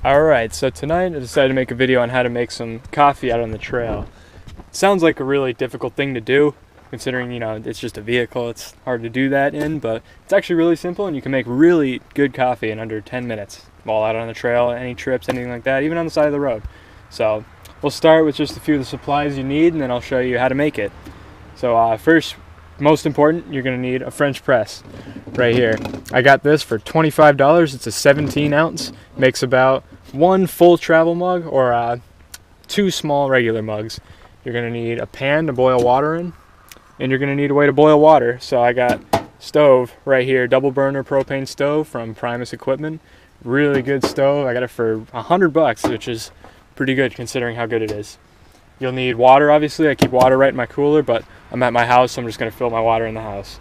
Alright, so tonight I decided to make a video on how to make some coffee out on the trail. It sounds like a really difficult thing to do, considering, it's just a vehicle. It's hard to do that in, but it's actually really simple, and you can make really good coffee in under 10 minutes while out on the trail, any trips, anything like that, even on the side of the road. So we'll start with just a few of the supplies you need, and then I'll show you how to make it. So first, most important, you're going to need a French press right here. I got this for $25. It's a 17 ounce. Makes about one full travel mug or two small regular mugs. You're going to need a pan to boil water in, and you're going to need a way to boil water. So I got stove right here, double burner propane stove from Primus Equipment. Really good stove. I got it for $100, which is pretty good considering how good it is. You'll need water, obviously. I keep water right in my cooler, but I'm at my house, so I'm just going to fill my water in the house.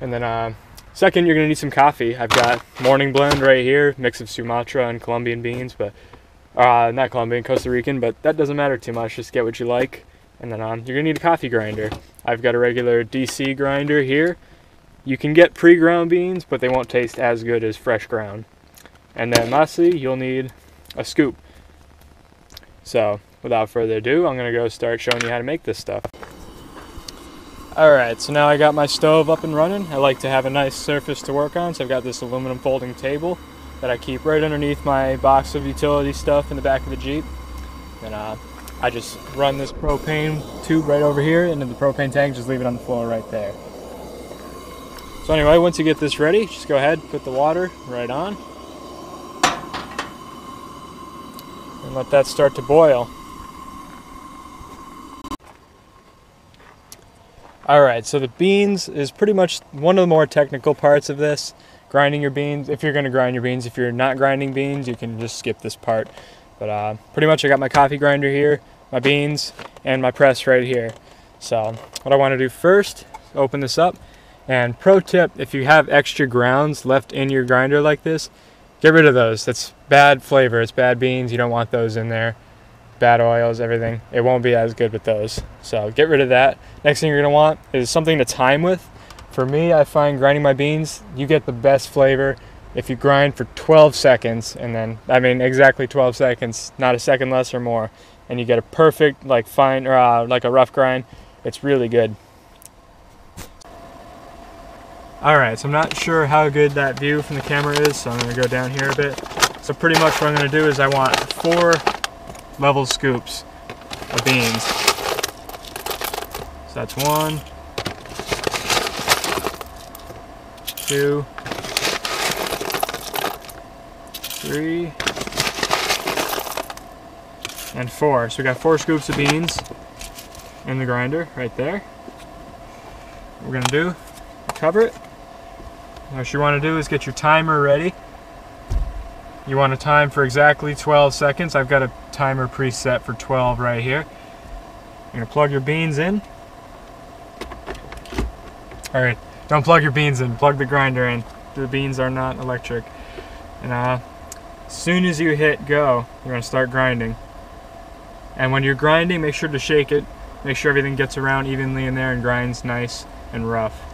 And then second, you're going to need some coffee. I've got morning blend right here, mix of Sumatra and Colombian beans, but not Colombian, Costa Rican, but that doesn't matter too much. Just get what you like. And then you're going to need a coffee grinder. I've got a regular DC grinder here. You can get pre-ground beans, but they won't taste as good as fresh ground. And then lastly, you'll need a scoop. So without further ado, I'm going to go start showing you how to make this stuff. Alright, so now I got my stove up and running. I like to have a nice surface to work on, so I've got this aluminum folding table that I keep right underneath my box of utility stuff in the back of the Jeep. And I just run this propane tube right over here into the propane tank, just leave it on the floor right there. So anyway, once you get this ready, just go ahead, put the water right on, and let that start to boil. Alright, so the beans is pretty much one of the more technical parts of this. Grinding your beans, if you're going to grind your beans. If you're not grinding beans, you can just skip this part. But pretty much I got my coffee grinder here, my beans, and my press right here. So what I want to do first, open this up. And pro tip, if you have extra grounds left in your grinder like this, get rid of those. That's bad flavor. It's bad beans. You don't want those in there. Bad oils, everything. It won't be as good with those. So get rid of that. Next thing you're going to want is something to time with. For me, I find grinding my beans, you get the best flavor if you grind for 12 seconds, and then, exactly 12 seconds, not a second less or more, and you get a perfect, like fine, or like a rough grind. It's really good. Alright, so I'm not sure how good that view from the camera is, so I'm going to go down here a bit. So pretty much what I'm going to do is I want 4 level scoops of beans. So that's 1, 2, 3, and 4. So we got 4 scoops of beans in the grinder right there. What we're gonna do, cover it. What you want to do is get your timer ready. You want to time for exactly 12 seconds. I've got a timer preset for 12 right here. You're going to plug your beans in. Alright, don't plug your beans in, plug the grinder in. The beans are not electric. And as soon as you hit go, you're going to start grinding. And when you're grinding, make sure to shake it. Make sure everything gets around evenly in there and grinds nice and rough.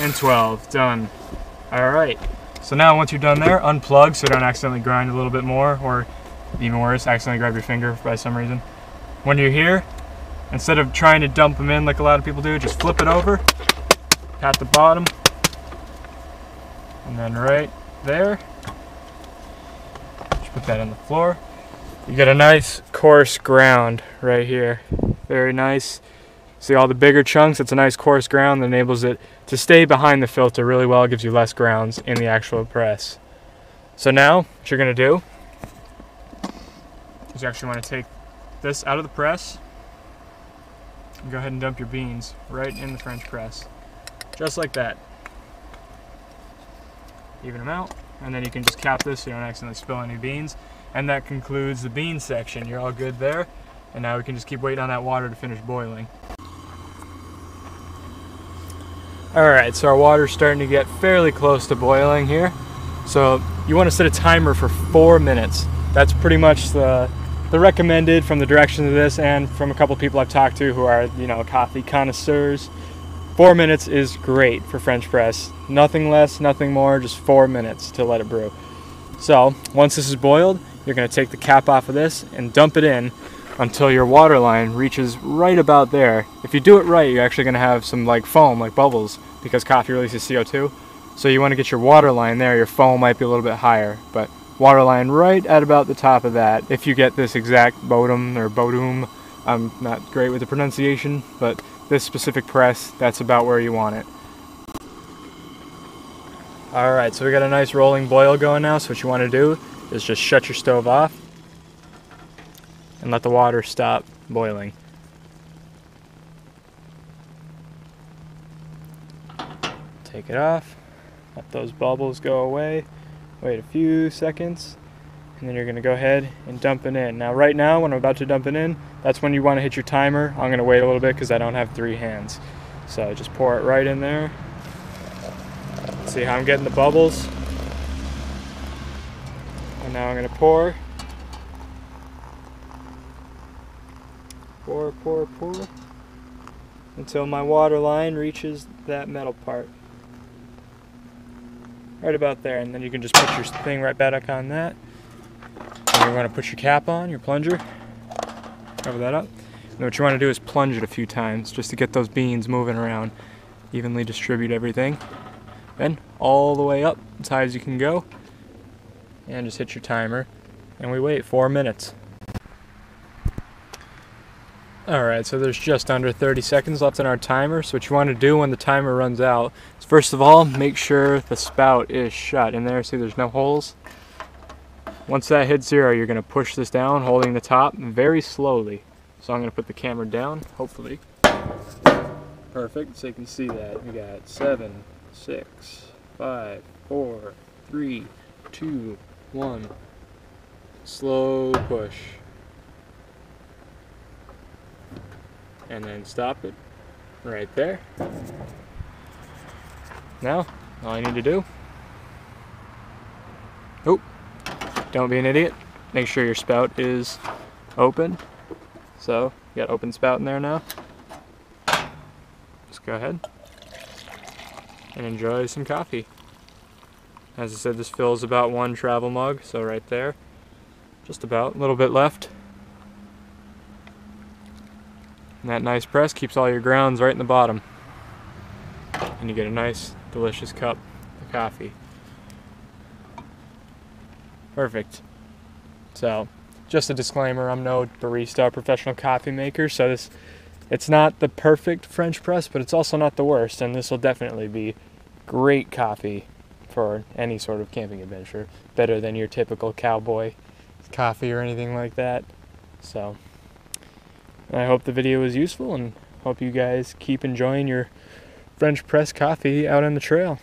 And 12, done. Alright, so now once you're done there, unplug so don't accidentally grind a little bit more, or even worse, accidentally grab your finger by some reason. When you're here, instead of trying to dump them in like a lot of people do, just flip it over, pat the bottom, and then right there, just put that on the floor. You get a nice coarse ground right here, very nice. See all the bigger chunks? It's a nice coarse ground that enables it to stay behind the filter really well. It gives you less grounds in the actual press. So now, what you're going to do is you actually want to take this out of the press and go ahead and dump your beans right in the French press. Just like that. Even them out, and then you can just cap this so you don't accidentally spill any beans. And that concludes the bean section. You're all good there. And now we can just keep waiting on that water to finish boiling. Alright, so our water's starting to get fairly close to boiling here. So you want to set a timer for 4 minutes. That's pretty much the the recommended from the directions of this and from a couple people I've talked to who are, you know, coffee connoisseurs, 4 minutes is great for French press. Nothing less, nothing more, just 4 minutes to let it brew. So once this is boiled, you're going to take the cap off of this and dump it in until your water line reaches right about there. If you do it right, you're actually going to have some like foam, like bubbles, because coffee releases CO2. So you want to get your water line there. Your foam might be a little bit higher, but water line right at about the top of that. If you get this exact Bodum or Bodum, I'm not great with the pronunciation, but this specific press, that's about where you want it. Alright, so we got a nice rolling boil going now, so what you want to do is just shut your stove off and let the water stop boiling. Take it off, let those bubbles go away, wait a few seconds, and then you're going to go ahead and dump it in. Now right now, when I'm about to dump it in, that's when you want to hit your timer. I'm going to wait a little bit because I don't have 3 hands. So just pour it right in there. See how I'm getting the bubbles? And now I'm going to pour. Pour until my water line reaches that metal part. Right about there, and then you can just put your thing right back on that. And you're going to put your cap on, your plunger. Cover that up. And what you want to do is plunge it a few times just to get those beans moving around. Evenly distribute everything. Then all the way up as high as you can go. And just hit your timer. And we wait 4 minutes. Alright, so there's just under 30 seconds left on our timer. So what you want to do when the timer runs out is, first of all, make sure the spout is shut. In there, see there's no holes? Once that hits 0, you're going to push this down, holding the top very slowly. So I'm going to put the camera down, hopefully. Perfect, so you can see that. We got 7, 6, 5, 4, 3, 2, 1. Slow push. And then stop it right there. Now, all I need to do, don't be an idiot, make sure your spout is open. So, you got open spout in there now. Just go ahead and enjoy some coffee. As I said, this fills about 1 travel mug, so right there, just about, a little bit left. And that nice press keeps all your grounds right in the bottom. And you get a nice, delicious cup of coffee. Perfect. So, just a disclaimer, I'm no barista or professional coffee maker, so it's not the perfect French press, but it's also not the worst, and this will definitely be great coffee for any sort of camping adventure. Better than your typical cowboy coffee or anything like that. So, I hope the video was useful, and hope you guys keep enjoying your French press coffee out on the trail.